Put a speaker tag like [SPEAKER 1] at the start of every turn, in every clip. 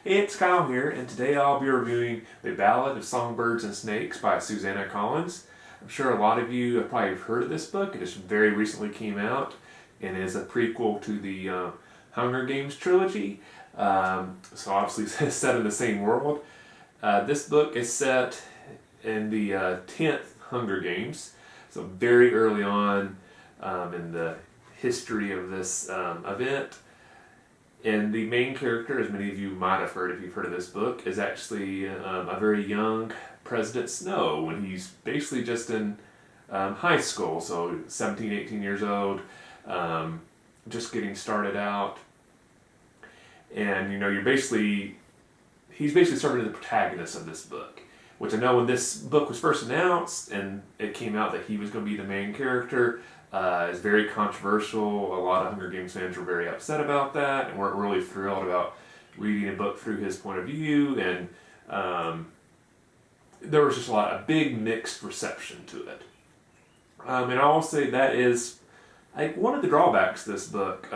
[SPEAKER 1] Hey, it's Kyle here, and today I'll be reviewing The Ballad of Songbirds and Snakes by Suzanne Collins. I'm sure a lot of you have probably heard of this book. It just very recently came out and is a prequel to the Hunger Games trilogy. So obviously it's set in the same world. This book is set in the 10th Hunger Games, so very early on in the history of this event. And the main character, as many of you might have heard if you've heard of this book, is actually a very young President Snow when he's basically just in high school, so 17, 18 years old, just getting started out. And he's basically serving as the protagonist of this book, which I know when this book was first announced and it came out that he was going to be the main character, it's very controversial. A lot of Hunger Games fans were very upset about that and weren't really thrilled about reading a book through his point of view. And there was just a big mixed reception to it. And I will say that is one of the drawbacks of this book,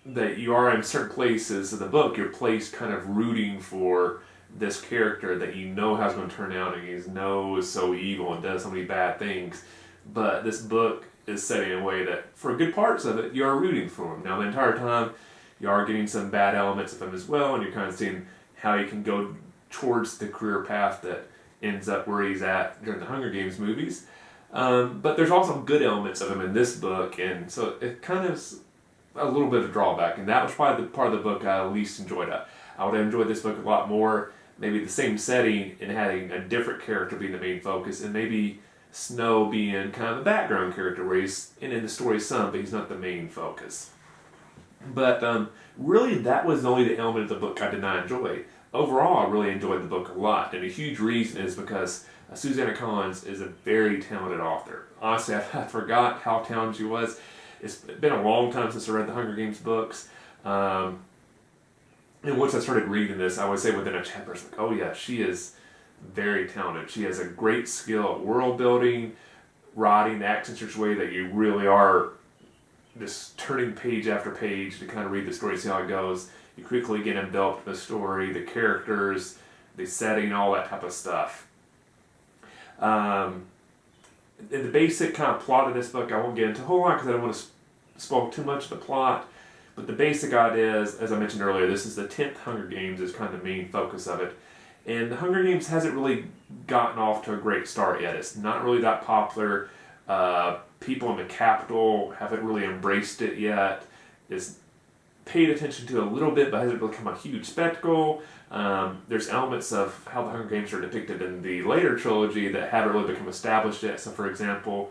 [SPEAKER 1] that you are in certain places of the book, you're placed kind of rooting for this character that you know how it's going to turn out and is so evil and does so many bad things. But this book is set in a way that, for good parts of it, you are rooting for him. Now, the entire time, you are getting some bad elements of him as well, and you're kind of seeing how he can go towards the career path that ends up where he's at during the Hunger Games movies. But there's also good elements of him in this book, and so it kind of is a little bit of a drawback, and that was probably the part of the book I least enjoyed. I would have enjoyed this book a lot more, maybe the same setting and having a different character being the main focus, and maybe Snow being kind of a background character where he's in the story some, but he's not the main focus. But really, that was only the element of the book I did not enjoy. Overall, I really enjoyed the book a lot, and a huge reason is because Suzanne Collins is a very talented author. Honestly, I forgot how talented she was. It's been a long time since I read the Hunger Games books. And once I started reading this, I would say within a chapter, it's like, oh yeah, she is very talented. She has a great skill at world building, writing the action such a way that you really are just turning page after page to kind of read the story, see how it goes. You quickly get enveloped in the story, the characters, the setting, all that type of stuff. The basic kind of plot of this book, I won't get into a whole lot because I don't want to spoil too much of the plot. But the basic idea is, as I mentioned earlier, this is the 10th Hunger Games, is kind of the main focus of it. And the Hunger Games hasn't really gotten off to a great start yet. It's not really that popular. People in the capital haven't really embraced it yet. It's paid attention to a little bit, but hasn't become a huge spectacle. There's elements of how the Hunger Games are depicted in the later trilogy that haven't really become established yet. So, for example,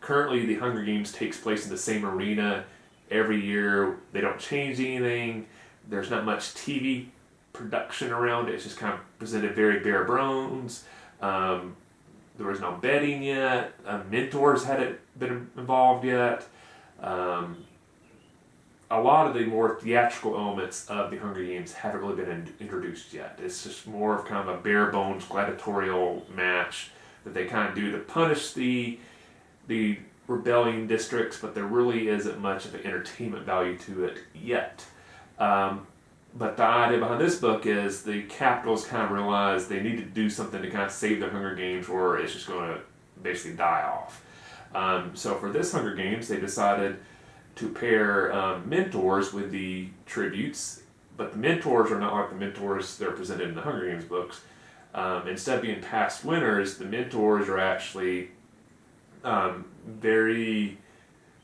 [SPEAKER 1] currently the Hunger Games takes place in the same arena every year. They don't change anything. There's not much TV production around it. It's just kind of presented very bare bones. There was no betting yet. Mentors hadn't been involved yet. A lot of the more theatrical elements of the Hunger Games haven't really been introduced yet. It's just more of kind of a bare bones gladiatorial match that they kind of do to punish the rebellion districts, but there really isn't much of an entertainment value to it yet. But the idea behind this book is the capitals kind of realize they need to do something to kind of save the Hunger Games, or it's just going to basically die off. So for this Hunger Games, they decided to pair mentors with the tributes, but the mentors are not like the mentors that are presented in the Hunger Games books. Instead of being past winners, the mentors are actually very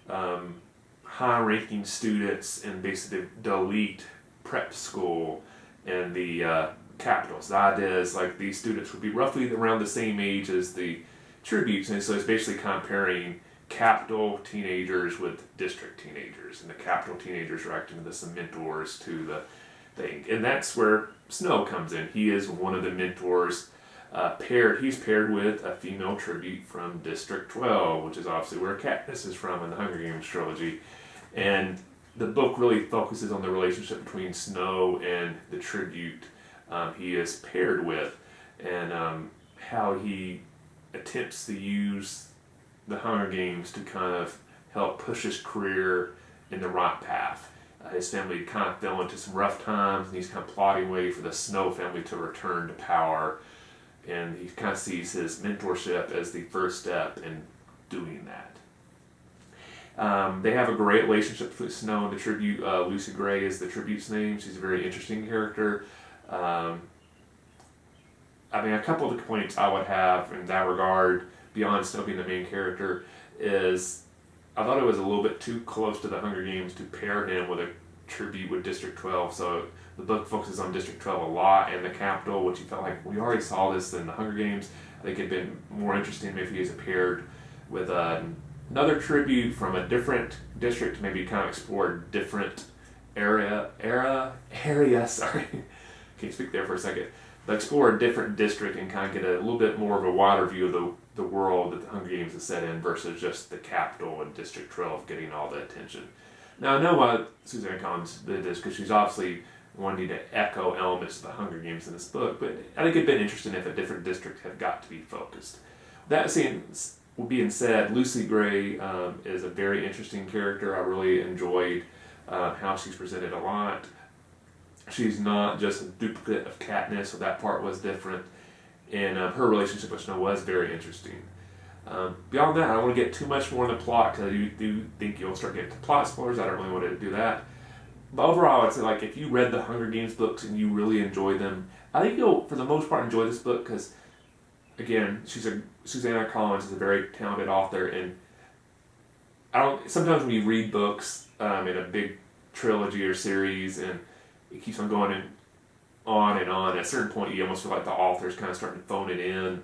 [SPEAKER 1] high-ranking students in basically the elite prep school in the capitals. The idea is like these students would be roughly around the same age as the tributes, and so it's basically comparing capital teenagers with district teenagers, and the capital teenagers are acting as some mentors to the thing. And that's where Snow comes in. He is one of the mentors. He's paired with a female tribute from District 12, which is obviously where Katniss is from in the Hunger Games trilogy. And the book really focuses on the relationship between Snow and the tribute he is paired with, and how he attempts to use the Hunger Games to kind of help push his career in the right path. His family kind of fell into some rough times, and he's kind of plotting way for the Snow family to return to power. And he kind of sees his mentorship as the first step in doing that. They have a great relationship between Snow and the tribute. Lucy Gray is the tribute's name. She's a very interesting character. I mean, a couple of the points I would have in that regard, beyond Snow being the main character, is I thought it was a little bit too close to the Hunger Games to pair him with a tribute with District 12. So the book focuses on District 12 a lot and the capital, which you felt like we already saw this in the Hunger Games. I think it'd been more interesting if he was paired with another tribute from a different district, maybe kind of explore different area. Sorry, can't speak there for a second. But explore a different district and kind of get a little bit more of a wider view of the world that the Hunger Games is set in versus just the capital and District 12 getting all the attention. Now, I know why Suzanne Collins did this, because she's obviously wanting to echo elements of the Hunger Games in this book, but I think it'd been interesting if a different district had got to be focused. That being said, Lucy Gray is a very interesting character. I really enjoyed how she's presented a lot. She's not just a duplicate of Katniss, so that part was different. And her relationship with Snow was very interesting. Beyond that, I don't want to get too much more in the plot, because I do think you'll start getting to plot spoilers. I don't really want to do that. But overall, I'd say, like, if you read the Hunger Games books and you really enjoy them, I think you'll, for the most part, enjoy this book, because, again, Suzanne Collins is a very talented author, and sometimes when you read books in a big trilogy or series, and it keeps on going and on, at a certain point you almost feel like the author's kind of starting to phone it in.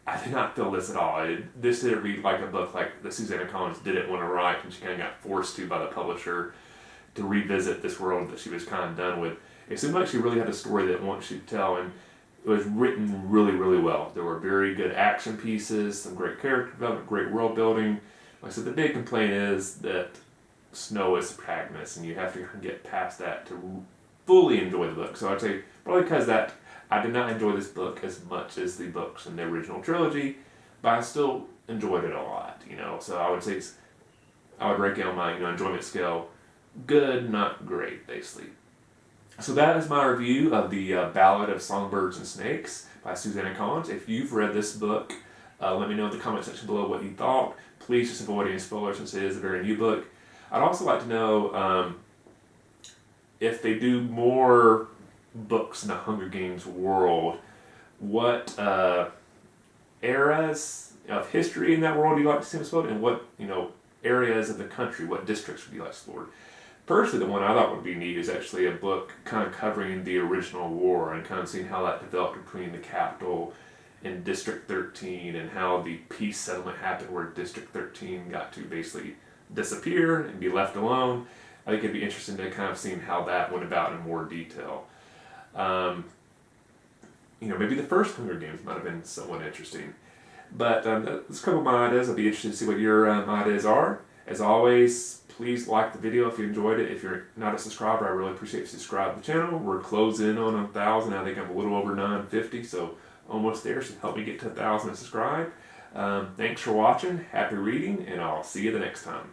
[SPEAKER 1] I did not feel this at all. This didn't read like a book like that Suzanne Collins didn't want to write, and she kind of got forced to by the publisher to revisit this world that she was kind of done with. It seemed like she really had a story that wants you to tell, and it was written really, really well. There were very good action pieces, some great character development, great world building. Like I said, the big complaint is that Snow is the protagonist, and you have to get past that to fully enjoy the book. So I'd say probably because that I did not enjoy this book as much as the books in the original trilogy, but I still enjoyed it a lot. So I would say I would rank it on my enjoyment scale, good, not great, basically. So that is my review of the Ballad of Songbirds and Snakes by Suzanne Collins. If you've read this book, let me know in the comment section below what you thought. Please just avoid any spoilers since it is a very new book. I'd also like to know if they do more books in the Hunger Games world, what eras of history in that world you'd like to see explored, and what areas of the country, what districts would you like explored. Personally, the one I thought would be neat is actually a book kind of covering the original war and kind of seeing how that developed between the capital and District 13, and how the peace settlement happened where District 13 got to basically disappear and be left alone. I think it'd be interesting to kind of see how that went about in more detail. Maybe the first Hunger Games might have been somewhat interesting. But that's a couple of my ideas. I'll be interested to see what your ideas are. As always, please like the video if you enjoyed it. If you're not a subscriber, I really appreciate if you subscribe to the channel. We're closing in on 1,000. I think I'm a little over 950, so almost there. So help me get to 1,000 and subscribe. Thanks for watching. Happy reading, and I'll see you the next time.